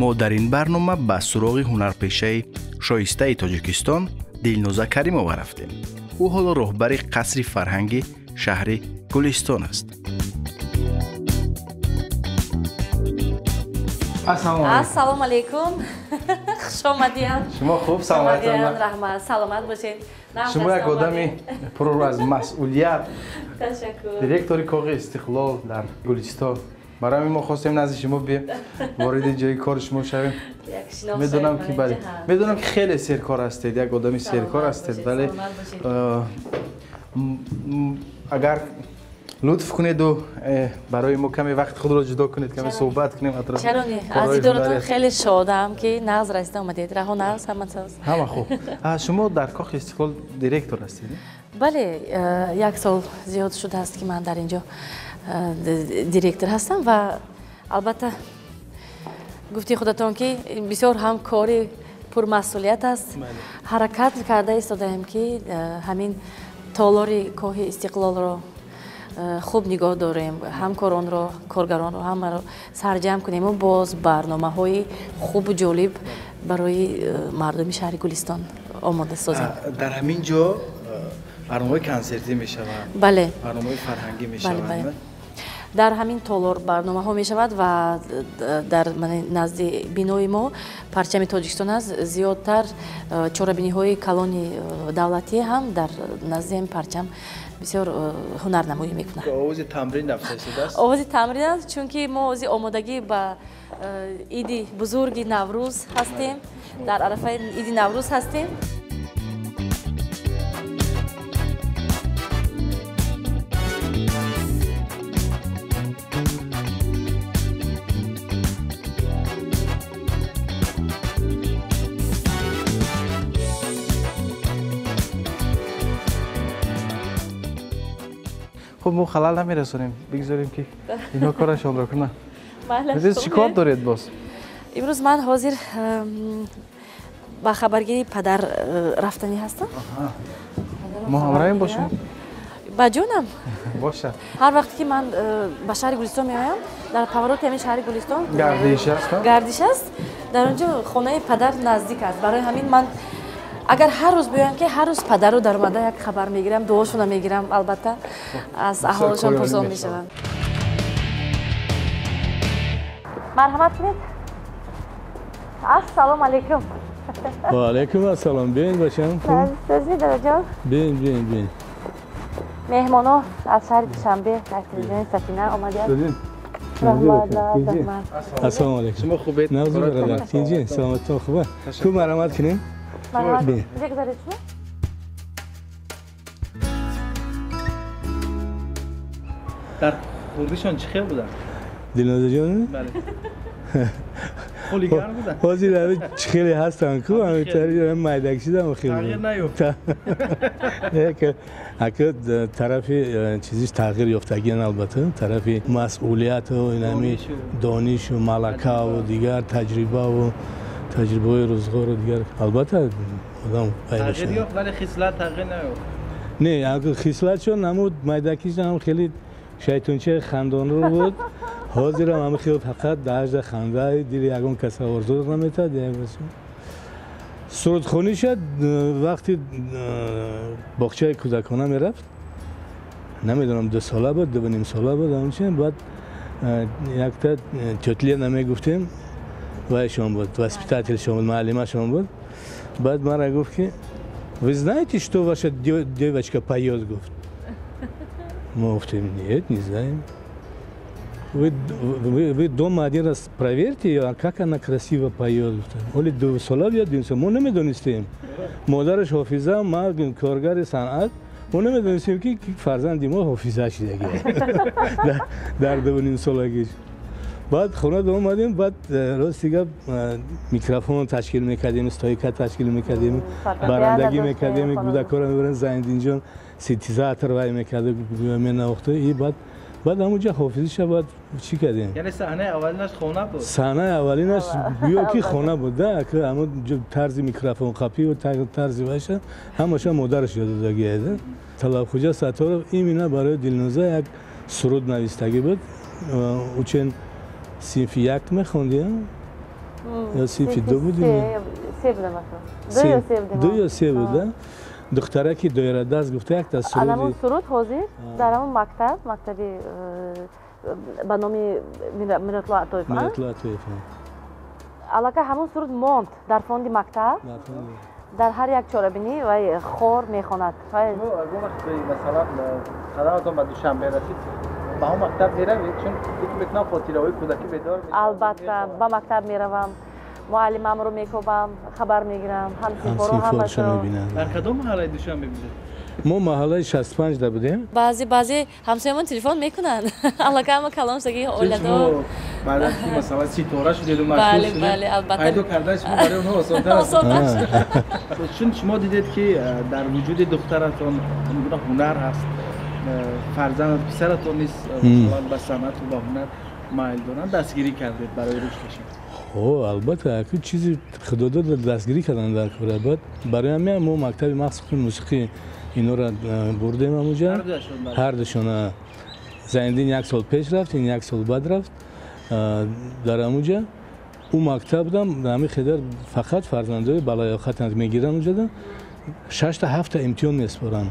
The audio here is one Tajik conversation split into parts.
мо дар ин барнома ба суроғи ҳунарпешаи шоистаи тоҷикистон Дилноза Каримова рафтем. ӯ ҳоло роҳбари қасри фарҳанги шаҳри Гулистон аст. Ассалому алейкум. Хуш омадиам. Шумо хуб, саломатам. Раҳмат, саломат бошед. Шумо як одами пур аз масъулият. Ташаккур. Директори коғи Истиқлол дар Гулистон. Барои мо хостем назди шумо бием, вориди ҷои кори шумо шавем. Медонам ки бале. Медонам ки хеле серкор ҳастед, як одами серкор ҳастед, вале агар лутф кунеду барои мо каме вақти худро ҷудо кунед, каме суҳбат кунем атроф. Чаро не? Аз дидоратон хеле шодам ки нағз расида омадед. Раҳо нағз ҳаматаз. Ҳама хуб. Шумо дар коғи Истиқлол директор ҳастед? бале, як сол зиёд шудааст ки ман дар инҷо директор ҳастам ва албатта гуфти худатон ки бисёр ҳам кори пурмасъулият аст. Ҳаракат карда истодаем ки ҳамин толори коҳи Истиқлолро хуб нигоҳ дорем, ҳамкоронро, коргаронро ҳамаро сарҷамъ кунему боз барномаҳои хубу ҷолиб барои мардуми шаҳри Гулистон омода созем. Дар ҳамин ҷо барномаҳои консертӣ мешавад. Бале. Барномаҳои фарҳангӣ мешавад. Дар ҳамин толор барномаҳо мешавад ва дар назди бинои мо парчами Тоҷикистон аст. Зиёдтар чорабиниҳои калони давлатӣ ҳам дар назди ҳамин парчам бисёр ҳунарнамоӣ мекунанд. Овози тамрин рафтасидаст? Овози тамрин аст, чунки мо ози омодагӣ ба иди бузурги Наврӯз ҳастем. Дар арафаи иди Наврӯз ҳастем. خب ما خلال نمیرسونیم بگذاریم که اینا کارشون رو کنن. می‌دونید چیکار دارید باز؟ امروز من حاضر با خبرگیری پدر رفتنی هستم. ما همراهیم باشیم؟ با جونم. باشه. هر وقتی که من به شهر گلستان میایم در پاورات همین شهر گلستان گردش است. گردش است. در اونجا خانه پدر نزدیک است. برای همین من اگر هر روز بیایم که هر روز پدر رو در اومده یک خبر میگیرم، دعاشون میگیرم، البته از احوالشون پرسان میشم. مرحمت کنید. السلام علیکم. و علیکم السلام. بین باشم. سازی درجا. بین. مهمانا از شهر دوشنبه در تلویزیون سفینه آمدید. السلام علیکم. شما خوبید؟ نوزی برادر. تینجین سلامتتون خوبه؟ کو مرحمت کنیم؟ بگذارید شما؟ در خوردیشان چه خیلی بودن؟ دلنازه جان؟ بله. خولیگرم بودن؟ حاضر همه چه خیلی هستن کو همینطوری هم مایدک شدم خیلی. تغییر نیفت. اگه طرفی چیزیش تغییر یافتگی البته طرفی مسئولیت و اینمی دانش و ملکه و دیگر تجربه روزگار و دیگر البته آدم تغییر یافت ولی خصلت تغییر نیفت. نه اگه خصلتشون نمود مایدکیش هم خیلی شیطونچه خندان رو بود. حاضر هم خیلی فقط داشت خنده دیگه یکم کسی آرزو نمی‌کرد دیگه سرودخوانی شد وقتی باغچه کودکانه میرفت نمیدونم 2 ساله بود 2.5 ساله بود اونچه بعد یک تا چتلی نمیگفتیم وایشون بود воспитательшон بود معلمشون بود بعد مرا گفت که вы знаете что ваша девочка поет гуфт мы гуфтим нет не знаем вы дома один раз проверьте ее, как она красиво поет. Оли 2 ساله بیاد 2 ساله. ما نمیدونستیم. مادرش حافظه، ما کارگر صنعت. ما نمیدونستیم که فرزند ما حافظه شده در 2.5 سالگیش. بعد خونه دوم اومدیم بعد راست دیگه میکروفون تشکیل میکردیم، استایکا تشکیل میکردیم، برندگی میکردیم، کودکان میبرن زندینجان سینتزاتور وای میکرد من وقتی ای بعد همونجا حافظی شد چی کردیم؟ یعنی صحنه اولینش خونه بود؟ صحنه اولینش بیا کی خونه بود ده که همون طرز میکروفون قپی و طرزی باشه همش مادرش یاد داده طلب خوجا ستاره ایمینا برای دلنوزه یک سرود نویسندگی بود او چند صنف یک میخوندیم یا صنف دو بودیم؟ سه بودم اصلا. دو یا سه بودم. دختره که دایره دست گفته یک تا سرود. همون سرود حاضر در همون مکتبی به نام میراتلا عطایفان. میراتلا عطایفان. علاقه همون سرود ماند در فوند مکتب. در هر یک چهاربینی و خور میخواند. اگر مثلا خدمتتون به دوشنبه رسید به اون مکتب میروید چون یکی بتونه خاطره‌های کودکی بیدار میشه. البته به مکتب میروم. معلمم رو میکوبم، خبر میگیرم، همسیفارش رو میبینم. در کدام محله دوشنبه بودید؟ ما محله 65 دا بودیم. بعضی همسایه‌مون تلفن میکنن. علاقه ما کلام سگی اولادو. بعد از این مثلا سیتوره شدید و مشهور شدید. بله البته. ایدو کردنش برای اونها آسان‌تر است. چون شما دیدید که در وجود دخترتون هنر هست. فرزند پسرتون نیست مثلا به صنعت و به هنر مایل دارن دستگیری کردید برای رشدشون. البته اگه چیزی خدا داد دستگیری کردن در کوراباد برای همین ما مکتب مخصوص موسیقی اینا را بردیم اونجا هر دوشون زندین یک سال پیش رفت این یک سال بعد رفت در اونجا اون مکتب دم همین خدر فقط فرزندای بالای خط میگیرن اونجا 6 تا 7 تا امتحان میسپارن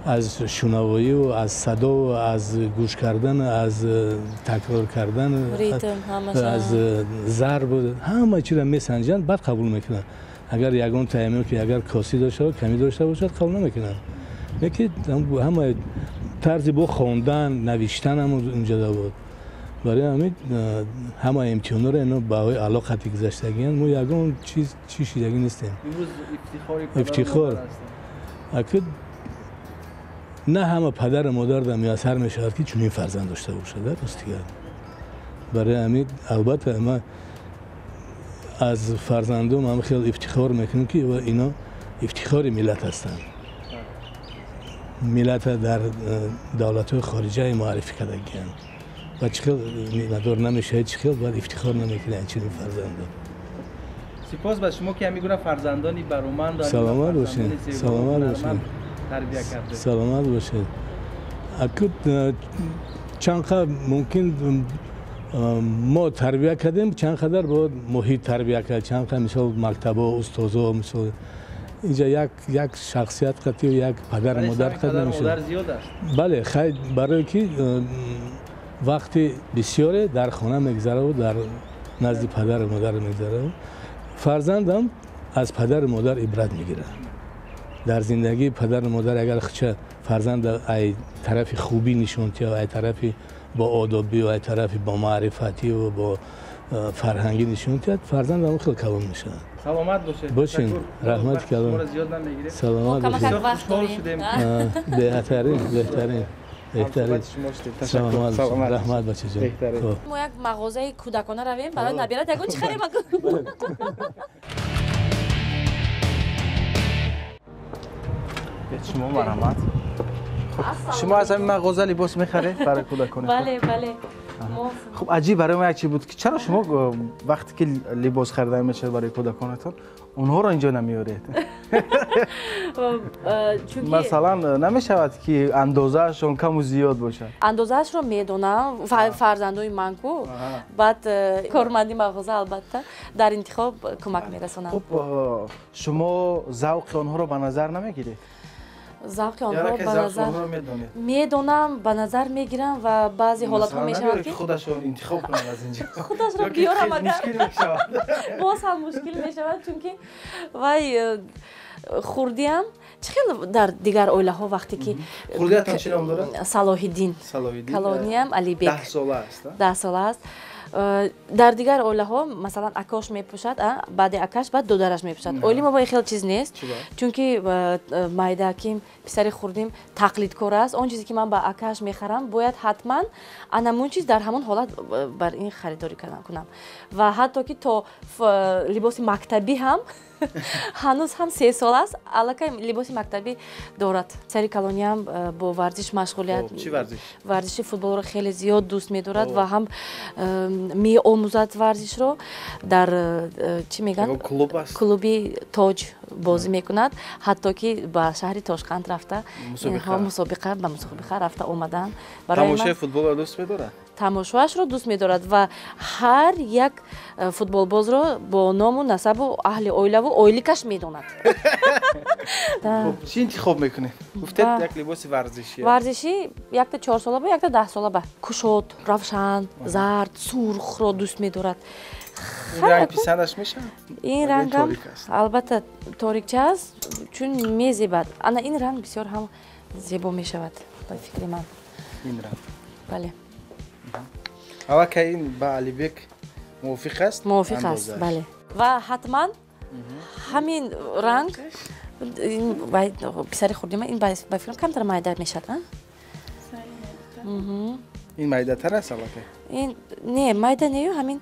از شنوایی و از صدا و از گوش کردن از تکرار کردن از ضرب همه چیز را میسنجن بعد قبول میکنن اگر یگان تعیین که اگر کاسی داشته و کمی داشته باشد قبول نمیکنن یکی همه طرز با خواندن نوشتن هم اونجا بود برای همین همه امتحانا رو اینا با علاقتی گذاشتگی ما یگان چیزی دیگه نیستیم امروز افتخار اکید نه همه پدر و مادر در میاسر میشود که چنین فرزند داشته باشد درسته برای همین البته ما از فرزندم هم خیلی افتخار میکنم که اینا افتخار ملت هستند ملت در دولت‌های خارجی معرفی کردن و چخیل ندار نمیشه چخیل باید افتخار نمیکنه چنین فرزندان سپاس به شما که میگن فرزندانی برومند سلامت باشین سلامت باشین تربیت کرده سلامت باشین اکید چند قدر ممکن ما تربیت کردیم چند قدر باید محیط تربیت کرد چند قدر مثال مکتبا استادا مثال اینجا یک شخصیت قطعی و یک پدر مادر قد نمیشه مادر زیاد است بله خیلی برای که وقتی بسیاری در خانه میگذره و در نزد پدر و مادر میگذره فرزندم از پدر و مادر عبرت میگیره در زندگی پدر و مادر اگر چه فرزند ای طرف خوبی نشون یا ای طرف با آدابی و ای طرف با معرفتی و با فرهنگی نشون داد فرزند هم خیلی کلام میشه سلامت باشین رحمت کلام سلامت باشین بهترین سلامت رحمت بچه جان ما یک مغازه کودکانه رویم برای نبیرت یکون چی خریم شما مرحمت شما از همین مغازه لباس میخره برای کودکانه بله خب عجیب برای من یک چیز بود که چرا شما وقتی که لباس خریدن میشه برای کودکانتون اونها رو اینجا نمیارید مثلا نمیشود که اندازه‌شون کم و زیاد باشه اندازه‌اش رو میدونم فرزندای من کو بعد کارمندی مغازه البته در انتخاب کمک میرسونم خب شما ذوق آنها رو به نظر نمیگیرید ذوق آنها رو به نظر میدونم به نظر میگیرم و بعضی حالت‌ها میشود که خودشون انتخاب کنن از اینجا خودش رو بیارم اگر باز هم مشکل میشود چون که وای خوردیم چخیل در دیگر اویله‌ها وقتی که خوردیتون چی نام داره صلاح‌الدین کلونیم علی بیگ 10 ساله است 10 ساله است در دیگر اویله‌ها مثلا اکاش میپوشد بعد اکاش بعد دودرش میپوشد اویلی ما با خیلی چیز نیست چون که مایده که پسری خوردیم تقلید کار است اون چیزی که من با اکاش میخرم باید حتما همون چیز در همون حالت بر این خریداری کنم و حتی که تو لباس مکتبی هم هنوز هم 3 سال است علاقه لباس مکتبی دارد سری کلونی هم با ورزش مشغولیت چی ورزش ورزش فوتبال رو خیلی زیاد دوست می‌دارد و هم می آموزد ورزش رو در چی میگن کلوبی تاج بازی میکند حتی که با شهر تاشقند رفته مسابقه رفته اومدن برای تماشای فوتبال دوست می‌داره тамошоашро дӯст медорад ва ҳар як футболбозро бо ному насабу аҳли оилаву оиликаш медонад. چی انتخاب میکنه؟ گفتید یک لباس ورزشی. ورزشی یکتا 4 ساله با یکتا 10 ساله با کشاد، روشن، زرد، سرخ را دوست می‌دارد. این رنگ پسندش میشه؟ این رنگ هم البته تاریکچه است چون میزیبد. انا این رنگ بسیار هم زیبا میشود به فکر من. این رنگ. بله. اما که این با علیبک موافق است؟ موافق است بله. و حتما همین رنگ این باید پسری خوردیم این با فکرم کمتر مایده میشد ها؟ این مایده تر است البته. این نه مایده نیو همین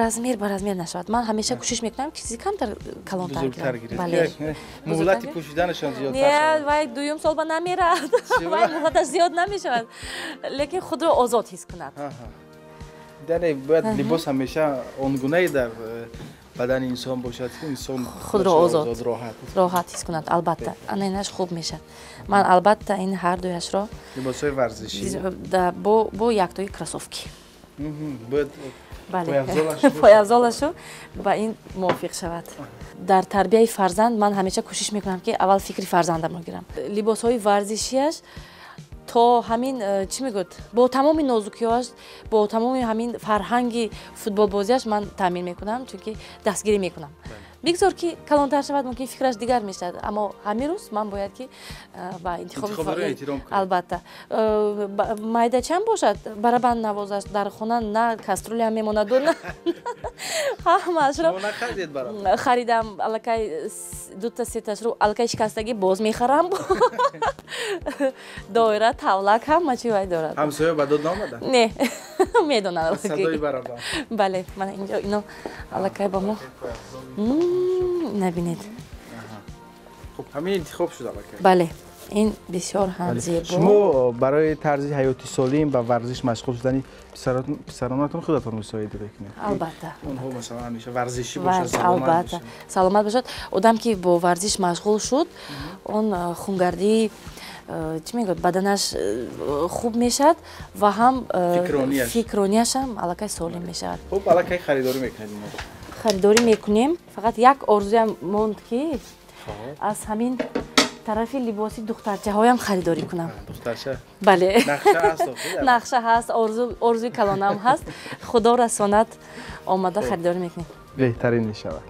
размер ба размер нашавад. Ман ҳамеша кӯшиш мекунам ки чизи камтар калонтар гирам. Бале. Муҳлати пӯшиданашон зиёдтар шавад. Не, вай дуюм сол ба намерад. Вай муҳлаташ зиёд намешавад. Лекин худро озод ҳис кунад. Яъне бояд либос ҳамеша он гунае дар бадани инсон бошад ки инсон худро озод роҳат ҳис кунад. Албатта ана инаш хуб мешад. Ман албатта ин ҳар дуяшро либосҳои варзишӣ бо яктои кросовки. бояд пойафзолашу ба ин мувофиқ шавад. Дар тарбияи фарзанд ман ҳамеша кӯшиш мекунам ки аввал фикри фарзандамро гирам. Либосҳои варзишиаш то ҳамин чӣ мегӯяд бо тамоми нозукиёш бо тамоми ҳамин фарҳанги футболбозиаш ман таъмин мекунам чунки дастгирӣ мекунам. бигзор ки калонтар шавад мумкин фикраш дигар мешавад аммо ҳамин рӯз ман бояд ки ба интихоби албатта майдачам бошад барабанд навозаш дар хона на каструлям мемонаду ҳамаашро харидам аллакай дута сеташро аллакай шикастагӣ боз мехарам доира тавлак ҳама чӣ вай дорад. ҳамсоя ба дод наомада? Не медонад садои барабанд. бале мана инҷо ино аллакай ба мо набинед. خب همین انتخاب شد البته. بله این بسیار هم زیبا. شما برای طرز حیاتی سالم و ورزش مشغول شدنی پسرانتون خودتون مساعده بکنید. البته. اونها مثلا همیشه ورزشی باشه سلامت باشه. سلامت باشد. آدم که با ورزش مشغول شد اون خونگردی چی میگه بدنش خوب میشد و هم فکرانیش هم علاقه سالم میشد. خب علاقه خریداری میکنید خریداری میکنیم فقط یک آرزویم موند که از همین طرفی لباسی دخترچه هایم خریداری کنم. دخترچه؟ بله. نقشه هست؟ نقشه هست آرزوی کلانم هست خدا رساند آمده خریداری میکنیم. بهترین میشود.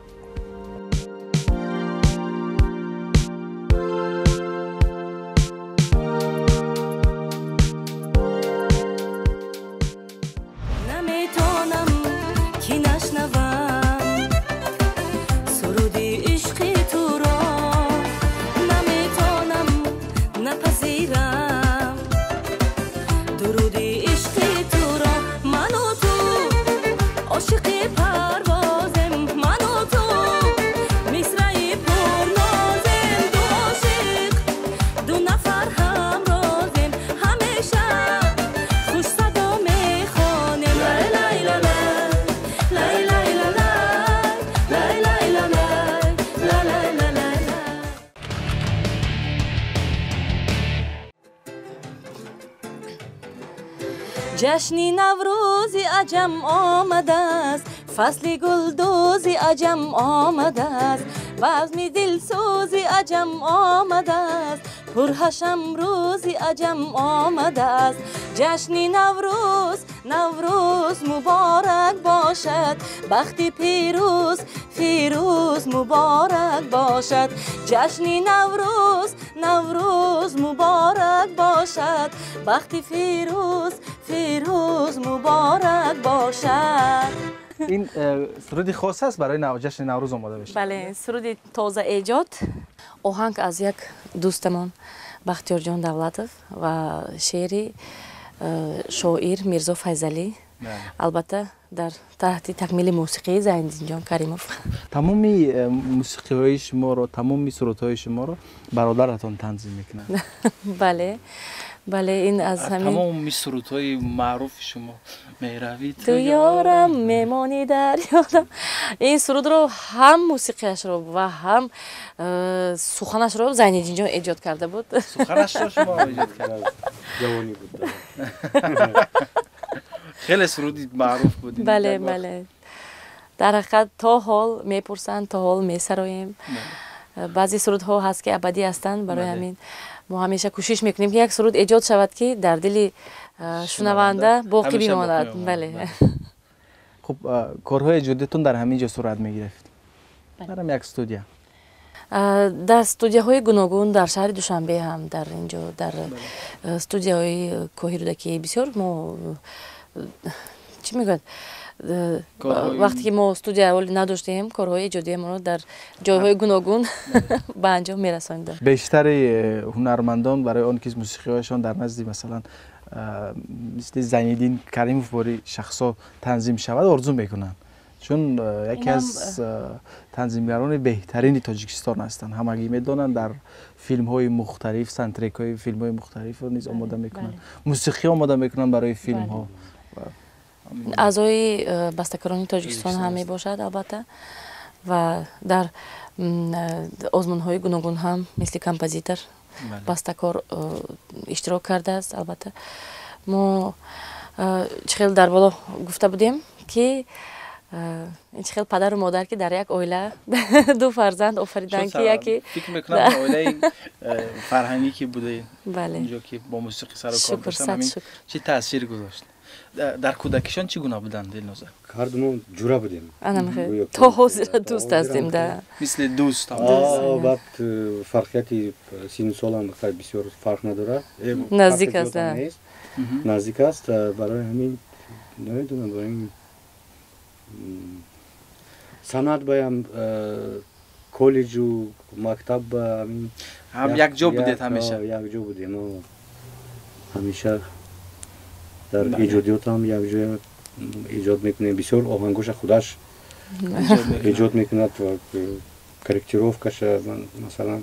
جشنی نوروزی عجم آمده است فصل گلدوزی عجم آمده است بزم دلسوزی عجم آمده است پرحشم روزی عجم آمده است جشنی نوروز مبارک باشد بخت پیروز مبارک باشد جشنی نوروز مبارک باشد بخت پیروز مبارک باشد. این سرودی خاص است برای جشن نوروز آماده بشه. بله سرودی تازه ایجاد آهنگ از یک دوستمان بختیار جان دولتов و شعری شاعر میرزا فیضلی البته در تحت تکمیل موسیقی زیندین جان کریموف. تمامی موسیقی های شما رو تمامی سرودهای شما رو برادرتون تنظیم میکنن. بله این از همین تمام سرودهای معروف شما میروی تو یارم میمانی در یادم این سرود رو هم موسیقیش رو و هم سخنش رو زیندین جان ایجاد کرده بود. سخنش رو شما ایجاد کرده بود. جوانی بود. خیلی سرودی معروف بودین. بله بله. در حقیقت تا حال میپرسند، تا حال میسرایم. بعضی سرودها هست که ابدی هستند، برای همین ما همیشه کوشش میکنیم که یک سرود ایجاد شود که در دل شنونده باقی بماند. بله. خب کارهای ایجادیتون در همین جا صورت میگرفت؟ برام یک استودیو. در استودیوهای گوناگون در شهر دوشنبه هم، در اینجا در استودیوهای کوهی رودکی بسیار ما چی میگن وقتی که ما استودیو اولی نداشتیم کارهای ایجادی ما رو در جایهای گوناگون به انجام میرساندیم. بیشتر هنرمندان برای آن که موسیقی‌هایشان در نزد مثلا مثل زینالدین کریموف باری شخصا تنظیم شود آرزو میکنن، چون یکی از تنظیمگران بهترین تاجیکستان هستند. همگی میدونن در فیلم های مختلف، سانتریک های فیلم های مختلف رو نیز آماده میکنن، موسیقی آماده میکنن برای فیلم ها. اعضای بسته‌کاران تاجیکستان هم می باشد البته و در آزمون های گوناگون هم مثل کمپوزیتور بسته‌کار اشتراک کرده است. البته ما خیلی در بالا گفته بودیم که خیلی پدر و مادر که در یک عائله دو فرزند آفریدن که یکی فکر میکنم عائله فرهنگی که بوده اینجا که با موسیقی سر و کار داشتن همین چه تاثیر گذاشت؟ در کودکیشان چگونه بودن دلنوزا؟ هر دومون جورا بودیم. تا حاضر دوست هستیم ده. مثل دوست هم. بعد فرقیتی سین سال هم خیلی بسیار فرق نداره. نزدیک است. نزدیک است، برای همین نمیدونم برای این صنعت بایم کالج و مکتب هم یک جا بودید همیشه؟ یک جا بودیم همیشه. در ایجادیات هم یک جا ایجاد میکنه، بسیار آهنگوش خودش ایجاد میکند و کرکتیروفکش مثلا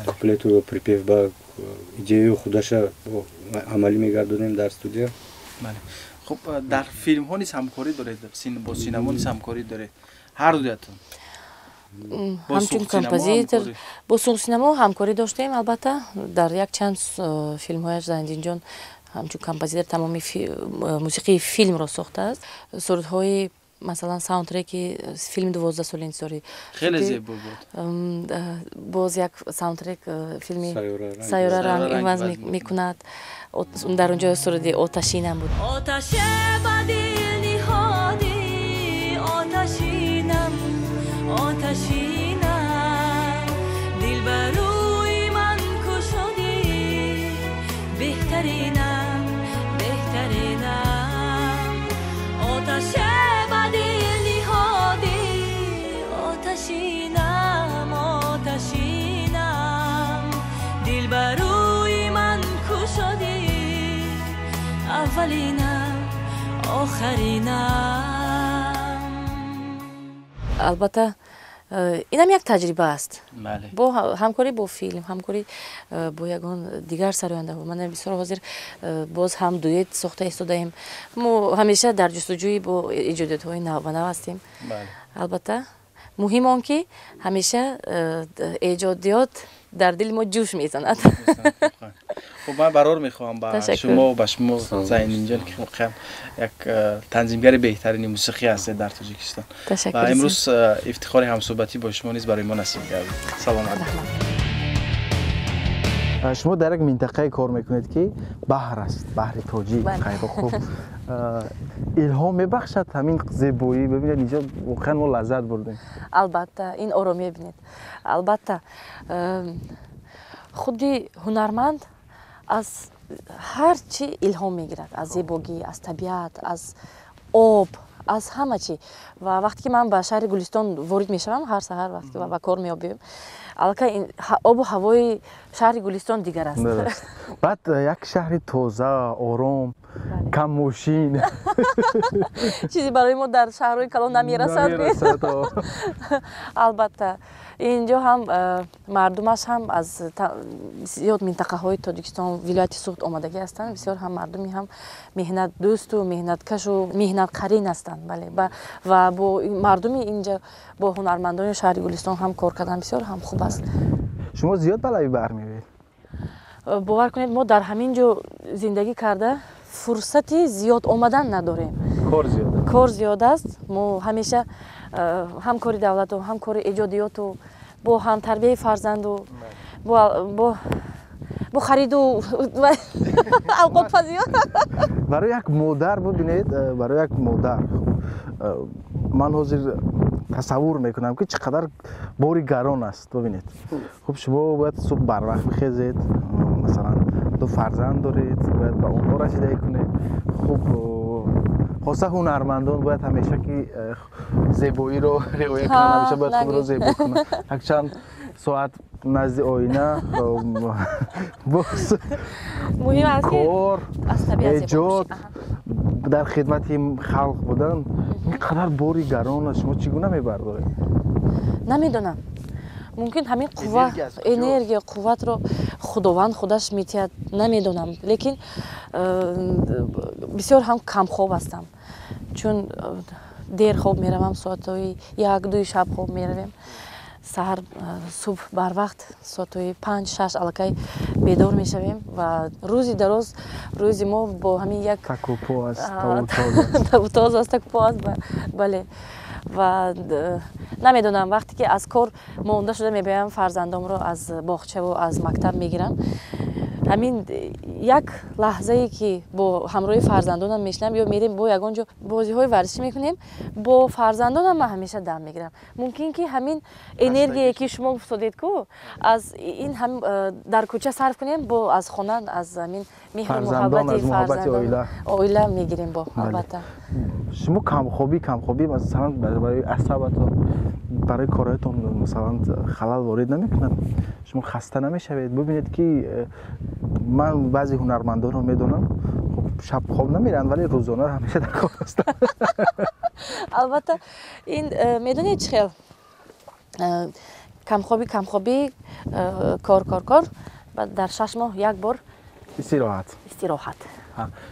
کپلت و پریپیو با ایده خودش عملی میگردونیم در استودیو. خب در فیلم ها نیز همکاری دارید، با سینما نیز همکاری دارید هر دویتون؟ همچون کمپوزیتور با سوق سینما همکاری داشتیم. البته در یک چند فیلم هایش زندین جان همچون کمپوزیتور تمامی موسیقی فیلم را ساخته است. سرودهای مثلا ساوندترک فیلم 12 سال انتظاری خیلی زیبا بود. باز یک ساوندترک فیلمی سیاره رنگ اینوز میکند. در اونجا سرودی آتشینم بود. آتش بدی نهادی آتشینم آتشینم دل بروی من کشودی بهترینم بهترینم آتش بدی نهادی آتشینم آتشینم دل بروی من کشودی اولینم آخرینم. البته اینم یک تجربه است. با همکاری با فیلم، همکاری با یگان دیگر سراینده من بسیار حاضر باز هم دویت ساخته ایستادیم. ما همیشه در جستجوی با ایجادات های نو و نو هستیم. البته مهم آن که همیشه ایجادیات در دل ما جوش میزند. خب من برار میخوام با شما و با شما زینالدین جان که واقعا یک تنظیمگر بهترین موسیقی هستید در تاجیکستان و امروز افتخار همصحبتی با شما نیز برای ما نصیب گردید. سلام علیکم. شما در یک منطقه کار میکنید که بحر است، بحر تاجیک. خیلی خوب. الهام میبخشد همین زیبایی؟ ببینید اینجا واقعا ما لذت بردیم. البته این آرامی ببینید. البته خودی هنرمند از هر چی الهام میگیرد، از زیبایی، از طبیعت، از آب، از همه چی. و وقتی که من به شهر گلستان وارد میشم هر سحر وقتی که به کار میابیم البته این آب و هوای شهر گلستان دیگر است. بعد یک شهر تازه، آرام، کم ماشین چیزی برای ما در شهرهای کلان نمیرسد. البته اینجا هم مردمش هم از زیاد منطقه های تاجیکستان ولایت سوخت آمادگی هستند. بسیار هم مردمی هم مهنت دوست و مهنت کش و مهنت قرین هستند. بله و با مردمی اینجا با هنرمندان شهر گلستان هم کار کردن بسیار هم خوب است. شما زیاد بلایی بر می‌رید؟ باور کنید ما در همین جا زندگی کرده фурсати зиёд омадан надорем. Кор зиёд аст. Мо ҳамеша ҳамкори давлату ҳамкори эҷодиёту бо ҳамтарбияи фарзанду бо хариду авқотпазиё. Барои як модар бубинед, барои як модар ман ҳозир тасаввур мекунам ки чӣ қадар бори гарон аст. Бубинед, хуб шумо бояд субҳ барвақт бихезед, масалан 2 фарзанд доред, бояд ба онҳо расидаӣ кунед. хуб хоса ҳунармандон бояд ҳамеша ки зебоиро риоя кунанд, ҳамеша бояд худро зебо кунанд. якчанд соат назди оина муҳим аст ки кор эҷод дар хидмати халқ будан ин қадар бори гарон аст. Шумо чӣ гуна мебардоред? намедонам. мумкин ҳамин қувва энергия қувватро худованд худаш метиҳад, намедонам. лекин бисёр ҳам камхоб ҳастам, чун дер хоб меравам, соатҳои 1-2 шаб хоб меравем. саҳар субҳ барвақт соатҳои 5-6 аллакай бедор мешавем ва рӯзи дароз рӯзи мо бо ҳамин як такупо аст, тавутоз аст, такупо аст, бале. ва намедонам вақте ки аз кор монда шуда мебиям фарзандомро аз боғчаву аз мактаб мегирам, ҳамин як лаҳзае ки бо ҳамроҳи фарзандонам мешинам ё мерем бо ягон ҷо бозиҳои варзишӣ мекунем, бо фарзандонам ман ҳамеша дам мегирам. мумкин ки ҳамин энергияе ки шумо гуфтодед ку аз ин ҳам дар кӯча сарф кунем, бо аз хона аз ҳамин меҳру муҳаббати фарзандон оила мегирем бо албатта. шумо камхобӣ масалан барои асабатон, барои кораҳоятон масалан халал ворид намекунад? шумо хаста намешавед? бубинед ки ман баъзе ҳунармандонро медонам, шаб хоб намеранд, вале рӯзона ҳамеша дар кор ҳастанд. албатта ин медонед чӣ хел камхобӣ кор дар 6 моҳ як бор истироҳат.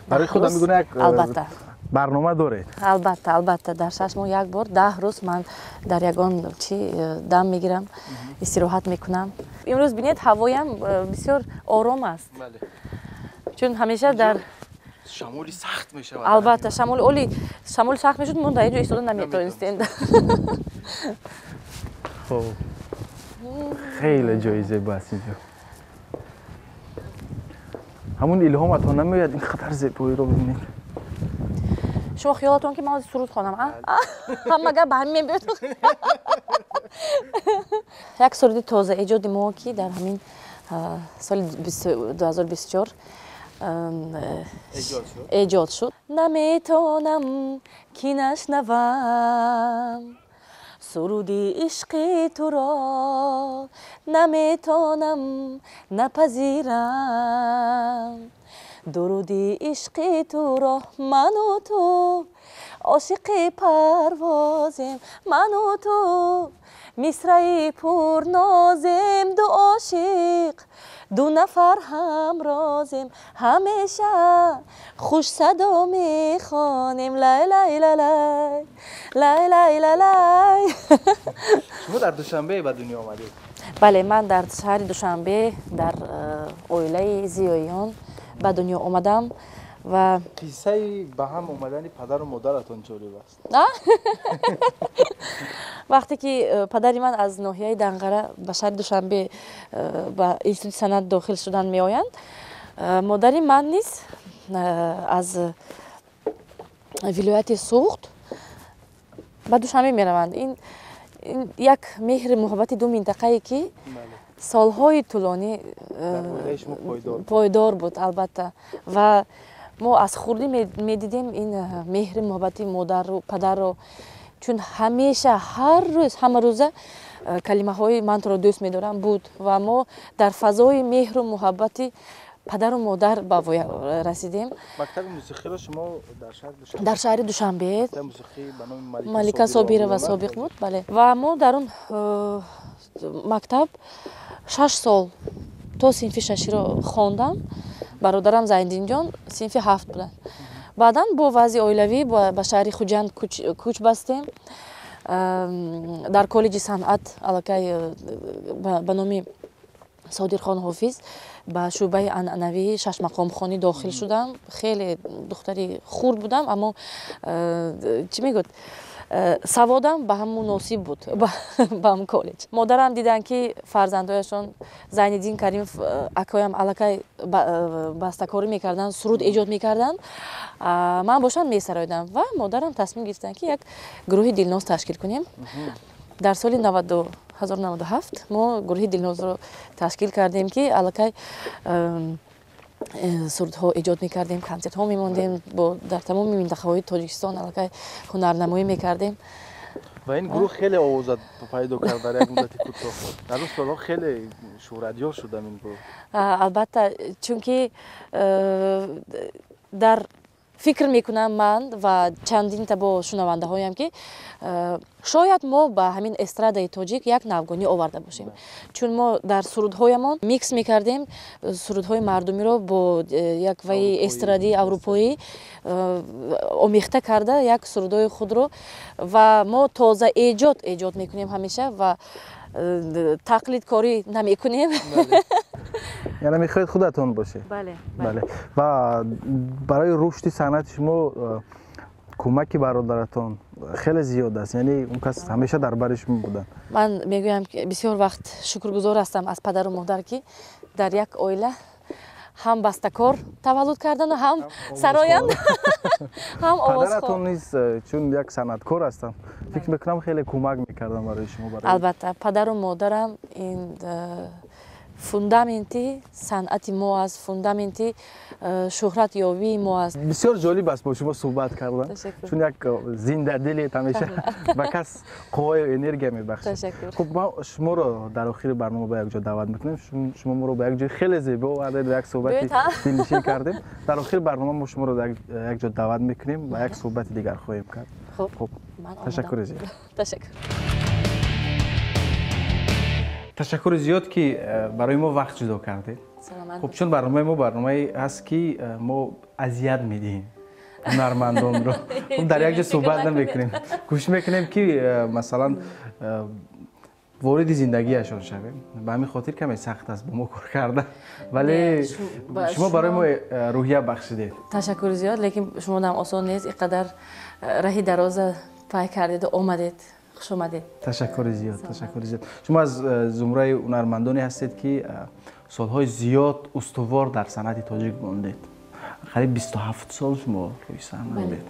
барои худам мегӯна як албатта барнома доред? албатта дар 6 моҳ як бор 10 рӯз ман дар ягон чи дам мегирам, истироҳат мекунам. имрӯз бинед ҳавоям бисёр ором аст, чун ҳамеша дар шамоли сахт мешавад. албатта шамоли сахт мешуд, мо дар инҷо истода наметавонистем. хоб хеле ҷои зебо аст инҷо. ҳамун илҳоматон намеояд ин қадар зебоиро бибинед? шумо хиёлатон ки ман суруд хонам, ҳамага ба ҳамин мебиёд. як суруди тоза эҷоди мо ки дар ҳамин соли 2024 эҷод шуд. наметонам ки нашнавам суруди ишқи туро, наметонам напазирам дуруди ишқи туро. ману ту ошиқи парвозем, ману ту мисраи пурнозем, ду ошиқ ду нафар ҳамрозем, ҳамеша хушсадо мехонем. лай лай лай лай лай лай лай. шумо дар душанбе ба дунё омадед? бале, ман дар шаҳри душанбе дар оилаи зиёиён ба дунё омадам ва қиссаи ба ҳам омадани падару модаратон ҷолиб аст. вақте ки падари ман аз ноҳияи данғара ба шаҳри душанбе ба институти санъат дохил шудан меоянд, модари ман низ аз вилояти суғд ба душанбе мераванд. ин як меҳри муҳаббати ду минтақае ки солҳои тӯлонӣ пойдор буд. албатта ва мо аз хурдӣ медидем ин меҳри муҳаббати модару падарро, чун ҳамеша ҳар рӯз ҳама рӯза калимаҳои "ман туро дӯст медорам" буд ва мо дар фазои меҳру муҳаббати падару модар ба воя расидем. мактаби мусиқиро шумо дар шаҳри душанбе малика собирова собиқ буд. бале, ва мо дар он мактаб 6 сол то синфи 6-ро хондам. бародарам Зайниддинҷон синфи 7 буданд. баъдан бо вазъи оилавӣ ба шаҳри Хуҷанд кӯч бастем. дар коллеҷи санъат аллакай ба номи صادقخان حافظ با شعبه انعنوی شش مقام خانی داخل شدم. خیلی دختری خورد بودم اما چی میگفت سوادم به هم مناسب بود به هم کالج. مادرم دیدن که فرزندایشون زینالدین کریم اکایم الکای بسته‌کاری میکردن، سرود ایجاد میکردن، من باشم میسرایدم و مادرم تصمیم گرفتن که یک گروه دلناز تشکیل کنیم. در سال 1997 ما گروه دلناز رو تشکیل کردیم که الکای سرودها ایجاد میکردیم، کنسرت ها میموندیم، در تمام منطقه‌های تاجیکستان الکای هنرنمایی میکردیم. و این گروه خیلی آواز پیدا کرد در یک مدت کوتاه. در اون سال‌ها خیلی شهرت‌یاب شد این گروه. البته چون که در فکر میکنم من و چندین تا با شنونده هایم که شاید ما با همین استرادای تاجیک یک نوگانی آورده باشیم، چون ما در سرودهایمان میکس میکردیم سرودهای مردمی رو با یک وی استرادی اروپایی آمیخته کرده یک سرودهای خود رو و ما تازه ایجاد میکنیم همیشه و تقلید کاری نمیکنیم. یعنی میخواید خودتون باشه. بله. و برای رشد صنعت شما کمک برادرتون خیلی زیاد است، یعنی اون کس همیشه در برش بودن. من میگویم که بسیار وقت شکرگزار هستم از پدر و مادر که در یک عائله هم بسته‌کار تولد کردن و هم سرایند هم آوازخوان. پدرتون نیست چون یک صنعتکار هستن، فکر میکنم خیلی کمک میکردن برای شما. البته پدر و مادرم این فوندامنتی صنعت ما است، فوندامنتی شهرت یابی ما است. بسیار جالب است با شما صحبت کردن، چون یک زنده دلیت همیشه به کس قوای و انرژی میبخشه. خب ما شما رو در آخر برنامه به یک جا دعوت میکنیم. شما ما رو به یک جای خیلی زیبا و در یک صحبت دلنشین کردیم. در آخر برنامه ما شما رو در یک جا دعوت میکنیم و یک صحبت دیگر خواهیم کرد. خب تشکر زیاد. تشکر. تشکر زیاد که برای ما وقت جدا کردید. خب چون برنامه ما برنامه هست که ما اذیت میدیم هنرمندان رو، در یک جا صحبت نمیکنیم، گوش میکنیم که مثلا وارد زندگیشون شویم. به همین خاطر کمی سخت است با ما کار کردن، ولی شما برای ما روحیه بخشیدید. تشکر زیاد، لیکن شما هم آسان نیست اینقدر راهی دراز پای کردید و اومدید. خوش اومدید. تشکر زیاد. شما از زمره هنرمندانی هستید که سالهای زیاد استوار در صنعت تاجیک ماندید. قریب 27 سال شما روی صحنه بودید.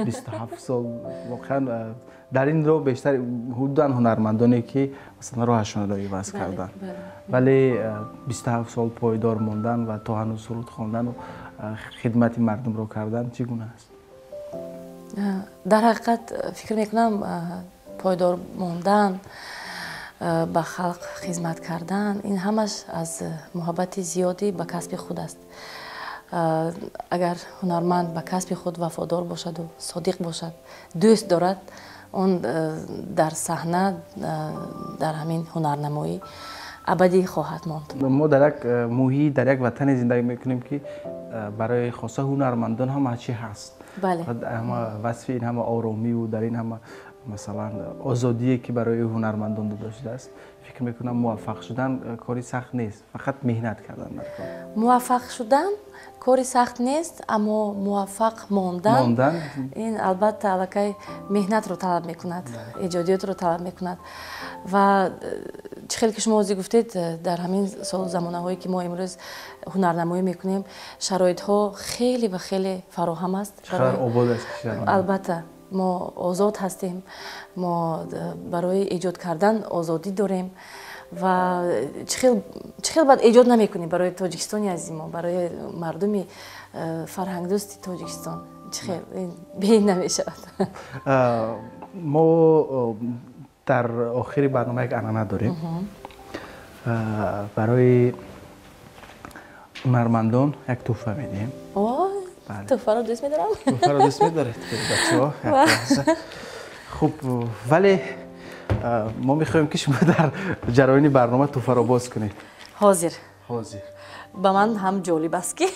27 سال واقعا در این رو بیشتر حدوداً هنرمندانی که مثلا راهشون رو عوض کردن، ولی 27 سال پایدار ماندن و تا هنوز سرود خواندن و خدمت مردم رو کردن چگونه است؟ در حقیقت فکر میکنم پایدار ماندن، به خلق خدمت کردن، این همش از محبت زیادی به کسب خود است. اگر هنرمند به کسب خود وفادار باشد و صادق باشد، دوست دارد، اون در صحنه در همین هنرنمایی ابدی خواهد ماند. ما در یک محیط در یک وطن زندگی میکنیم که برای خاصه هنرمندان هم چی هست. بله. همه وصف این همه آرامی و در این همه مثلا آزادی که برای هنرمندان داشته است. فکر میکنم موفق شدن کاری سخت نیست، فقط مهنت کردن در کار. موفق شدن کاری سخت نیست، اما موفق ماندن این البته الکی مهنت رو طلب میکند، ایجادیات رو طلب میکند. و خیلی که شما گفتید در همین سال زمانه هایی که ما امروز هنرنمایی میکنیم شرایط ها خیلی و خیلی فراهم است. البته ما آزاد هستیم، ما برای ایجاد کردن آزادی داریم و چخیل باید ایجاد نمیکنیم برای تاجیکستانی عزیز ما، برای مردمی فرهنگ دوستی تاجیکستان چخیل بین نمیشود. ما در آخر برنامه یک عنعنه داریم برای هنرمندان یک تحفه میدیم. تحفه رو دوست میدارم. تحفه رو دوست میدارید بچه‌ها؟ خب ولی ما میخوایم که شما در جریان برنامه تحفه رو باز کنید. حاضر. با من هم جالب است که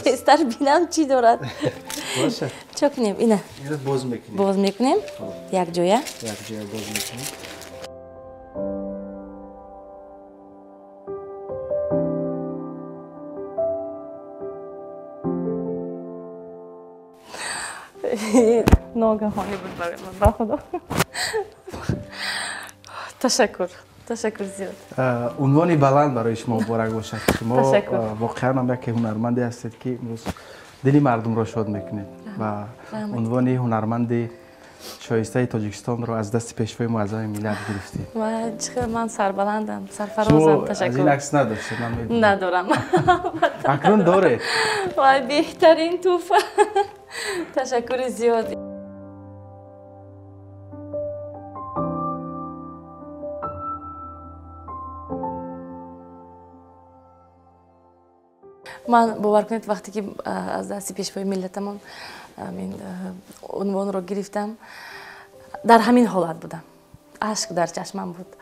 تستر بینم چی دارد. باشه. چه کنیم اینه؟ باز میکنیم. یک جایه باز میکنیم. ناگهانی بود برای من. خدا تشکر زیاد. عنوانی بلند برای شما مبارک باشد. شما واقعا هم یک هنرمندی هستید که امروز دل مردم را شاد میکنید و عنوان هنرمند شایسته تاجیکستان رو از دست پیشوای معظم ملت گرفتید. من سربلندم، سرفرازم. تشکر. از این عکس نداشتید؟ من میدونم. ندارم. اکنون داره. وای بهترین توفه. تشکر زیادی. من باور کنید وقتی که از دست پیشوای ملتمون عنوان رو گرفتم در همین حالت بودم. اشک در چشمم بود.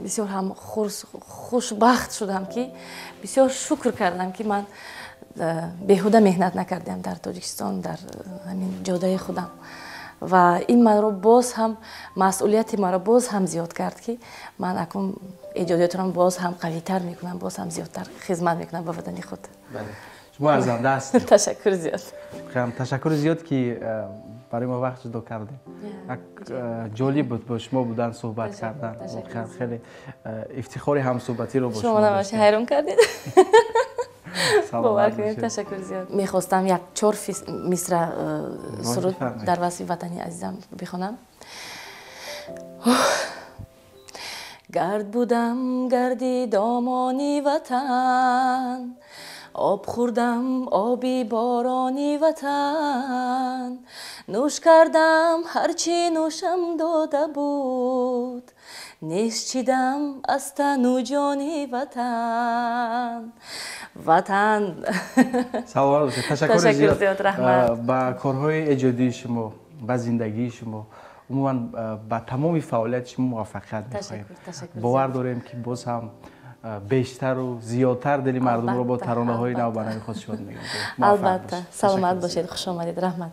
بسیار هم خوشبخت شدم که بسیار شکر کردم که من بیهوده مهنت نکردم در تاجیکستان، در همین جاده خودم و این من رو باز هم مسئولیت ما رو باز هم زیاد کرد که من اکنون ایجادیاتم باز هم قوی تر میکنم، باز هم زیادتر خدمت میکنم به وطن خود. بله. شما ارزنده هستید. تشکر زیاد. خیلی تشکر زیاد که برای ما وقت جدا کردیم. جالب بود با شما بودن صحبت کردن. خیلی افتخاری هم صحبتی رو با شما داشتم. شما حیران کردید. باور کنید. تشکر زیاد. میخواستم یک 4 مصرع سرود در وصف وطنی عزیزم بخونم. گرد بودم گردی دامانی وطن، آب خوردم آبی بارانی وطن، نوش کردم هرچی نوشم داده بود، نیست چیدم از تن و جانی وطن. سلام باشید. تشکر زیاد. با کارهای ایجادی شما، با زندگی شما، عموما با تمام فعالیت شما موفقیت می‌خواهیم. باور داریم که باز هم بیشتر و زیادتر دل مردم رو با ترانه‌های نو برای خود شاد می‌کنید. البته. سلامت باشید. خوش آمدید. رحمت.